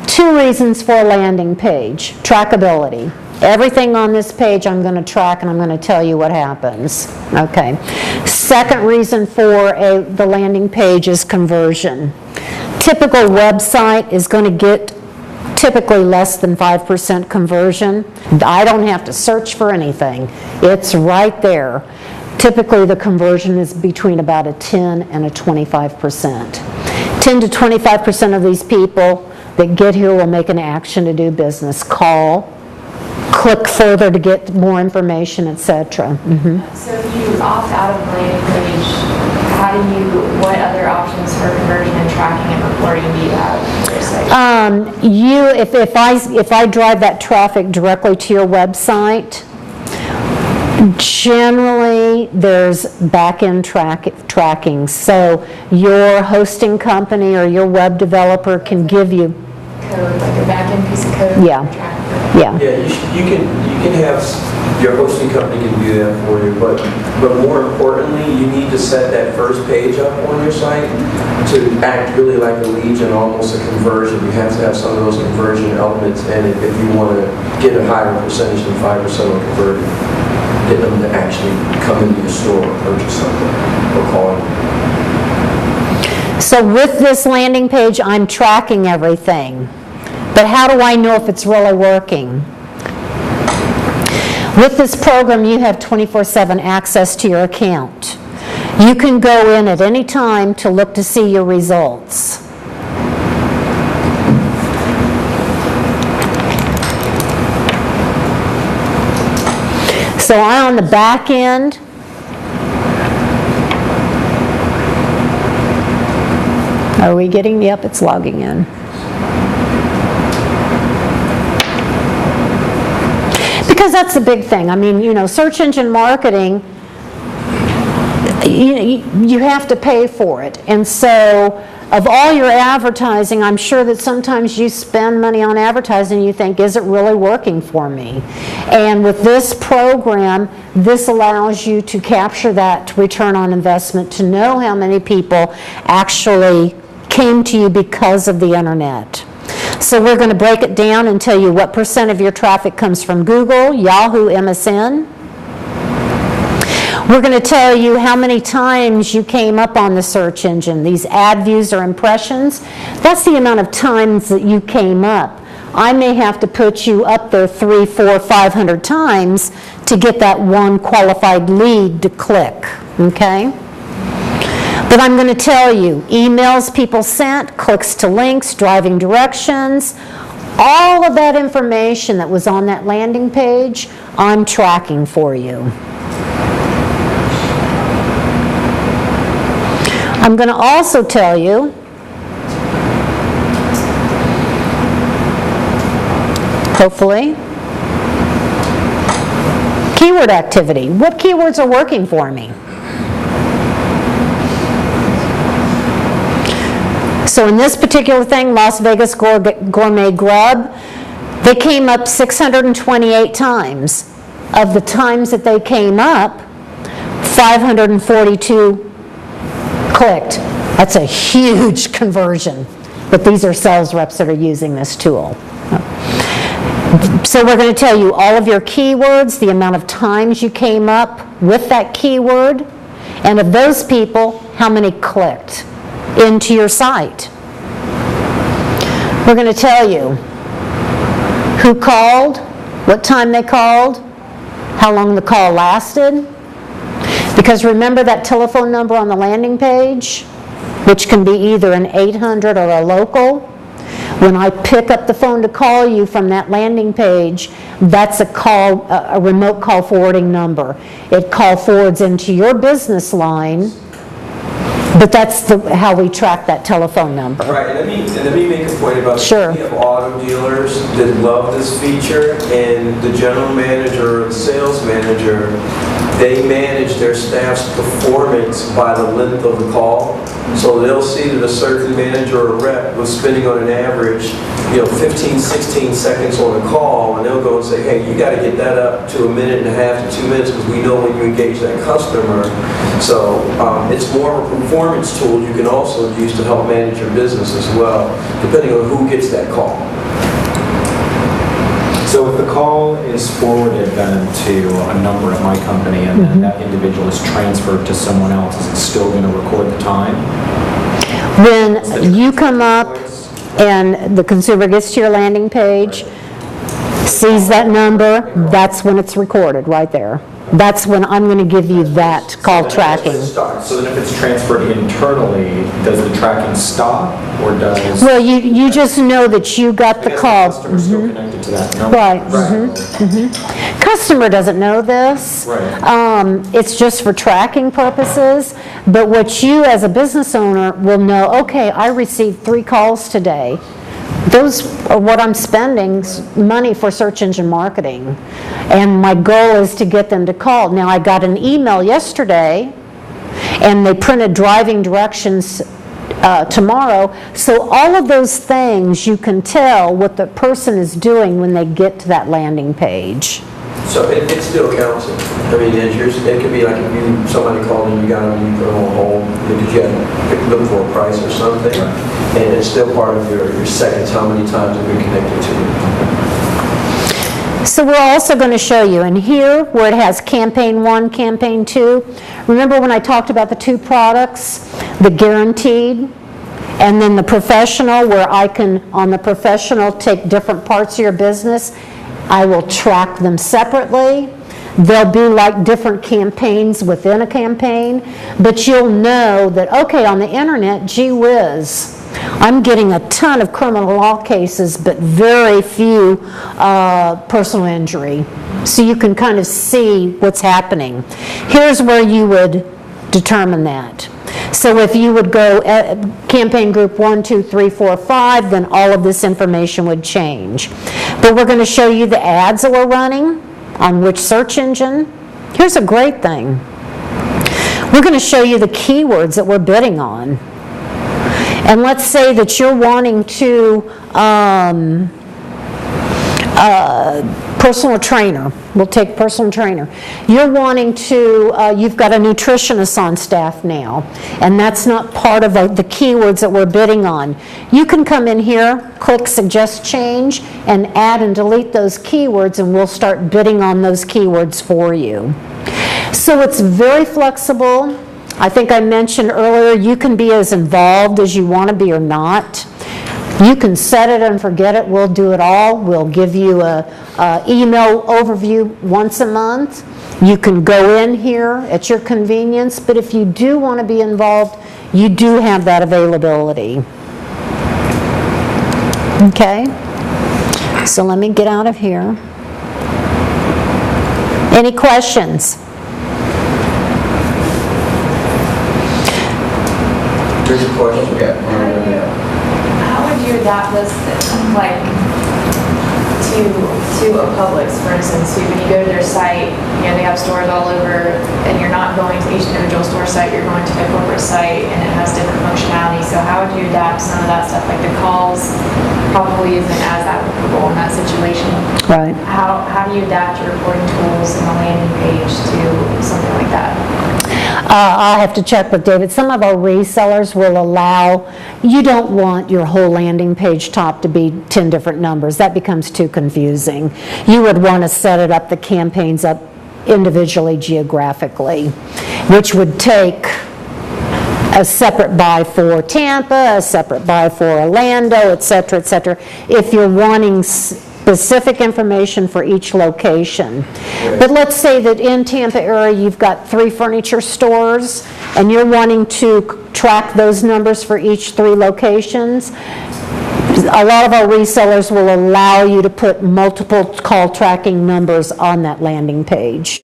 two reasons for a landing page. Trackability. Everything on this page I'm going to track, and I'm going to tell you what happens. Okay. Second reason for the landing page is conversion. Typical website is going to get typically less than 5% conversion. I don't have to search for anything. It's right there. Typically the conversion is between about a 10 and a 25%. 10 to 25% of these people that get here will make an action to do business. Call, click further to get more information, etc. So if you opt out of the landing page, what other options for converting and tracking and reporting do you have for your site? If I drive that traffic directly to your website, generally there's back-end tracking. So your hosting company or your web developer can give you code, like a back-end piece of code. Yeah. Yeah, you can have your hosting company can do that for you, but more importantly, you need to set that first page up on your site to act really like a lead and almost a conversion. You have to have some of those conversion elements in it if you want to get a higher percentage than 5% of converting. Get them to actually come into your store or purchase something or call you. So with this landing page, I'm tracking everything. But how do I know if it's really working? With this program, you have 24/7 access to your account. You can go in at any time to look to see your results. So on the back end, are we getting, yep, it's logging in. Because that's the big thing. I mean, you know, search engine marketing, you have to pay for it. And so of all your advertising, I'm sure that sometimes you spend money on advertising and you think, is it really working for me? And with this program, this allows you to capture that return on investment, to know how many people actually came to you because of the internet. So we're going to break it down and tell you what % of your traffic comes from Google, Yahoo, MSN. We're going to tell you how many times you came up on the search engine. These ad views or impressions, that's the amount of times that you came up. I may have to put you up there 300, 400, 500 times to get that one qualified lead to click, okay? But I'm going to tell you, emails people sent, clicks to links, driving directions, all of that information that was on that landing page, I'm tracking for you. I'm going to also tell you, hopefully, keyword activity. What keywords are working for me? So in this particular thing, Las Vegas Gourmet Grub, they came up 628 times. Of the times that they came up, 542 clicked. That's a huge conversion. But these are sales reps that are using this tool. So we're going to tell you all of your keywords, the amount of times you came up with that keyword, and of those people, how many clicked into your site. We're going to tell you who called, what time they called, how long the call lasted. Because remember that telephone number on the landing page, which can be either an 800 or a local. When I pick up the phone to call you from that landing page, that's a remote call forwarding number. It call forwards into your business line, but that's how we track that telephone number. Right, and let me make a point about this. Sure. We have auto dealers that love this feature, and the general manager or the sales manager, they manage their staff's performance by the length of the call. So they'll see that a certain manager or rep was spending on an average, 15, 16 seconds on a call, and they'll go and say, hey, you got to get that up to 1.5 to 2 minutes because we know when you engage that customer. So it's more of a performance tool you can also use to help manage your business as well, depending on who gets that call. So if the call is forwarded then to a number at my company and then that individual is transferred to someone else, is it still going to record the time? When you come up and the consumer gets to your landing page, sees that number, that's when it's recorded right there. That's when I'm going to give you that call tracking. So then if it's transferred internally, does the tracking stop or does... Well, you just know that you got the call. The customer's still connected to that number. Right. Customer doesn't know this. Right. It's just for tracking purposes, but what you as a business owner will know, okay, I received 3 calls today. Those are what I'm spending money for search engine marketing. And my goal is to get them to call. Now, I got an email yesterday, and they printed driving directions tomorrow. So all of those things, you can tell what the person is doing when they get to that landing page. So it still counts. I mean, it could be like if somebody called and you got them and you put them on hold because you had to look for a price or something, and it's still part of your seconds, how many times have been connected to you. So we're also going to show you, and here where it has campaign 1, campaign 2, remember when I talked about the 2 products, the guaranteed, and then the professional, where I can, on the professional, take different parts of your business. I will track them separately. They'll be like different campaigns within a campaign, but you'll know that, okay, on the internet, gee whiz, I'm getting a ton of criminal law cases, but very few personal injury. So you can kind of see what's happening. Here's where you would determine that. So if you would go campaign group 1, 2, 3, 4, 5, then all of this information would change. But we're going to show you the ads that we're running on which search engine. Here's a great thing. We're going to show you the keywords that we're bidding on. And let's say that you're wanting to personal trainer. We'll take personal trainer. You're wanting to, you've got a nutritionist on staff now, and that's not part of the keywords that we're bidding on. You can come in here, click suggest change, and add and delete those keywords, and we'll start bidding on those keywords for you. So it's very flexible. I think I mentioned earlier, you can be as involved as you want to be or not. You can set it and forget it. We'll do it all. We'll give you a email overview once a month. You can go in here at your convenience, but if you do want to be involved, you do have that availability. Okay? So let me get out of here. Any questions? Here's a question. How would you adapt this, like, to a Publix, for instance? So when you go to their site, they have stores all over, and you're not going to each individual store site, you're going to the corporate site, and it has different functionality. So how would you adapt some of that stuff? Like the calls probably isn't as applicable in that situation. Right. How do you adapt your reporting tools and the landing page to something like that? I'll have to check with David. Some of our resellers will allow, you don't want your whole landing page top to be 10 different numbers. That becomes too confusing. You would want to set it up, the campaigns up individually geographically, which would take a separate buy for Tampa, a separate buy for Orlando, et cetera, if you're wanting specific information for each location. But let's say that in Tampa area you've got 3 furniture stores and you're wanting to track those numbers for each 3 locations. A lot of our resellers will allow you to put multiple call tracking numbers on that landing page.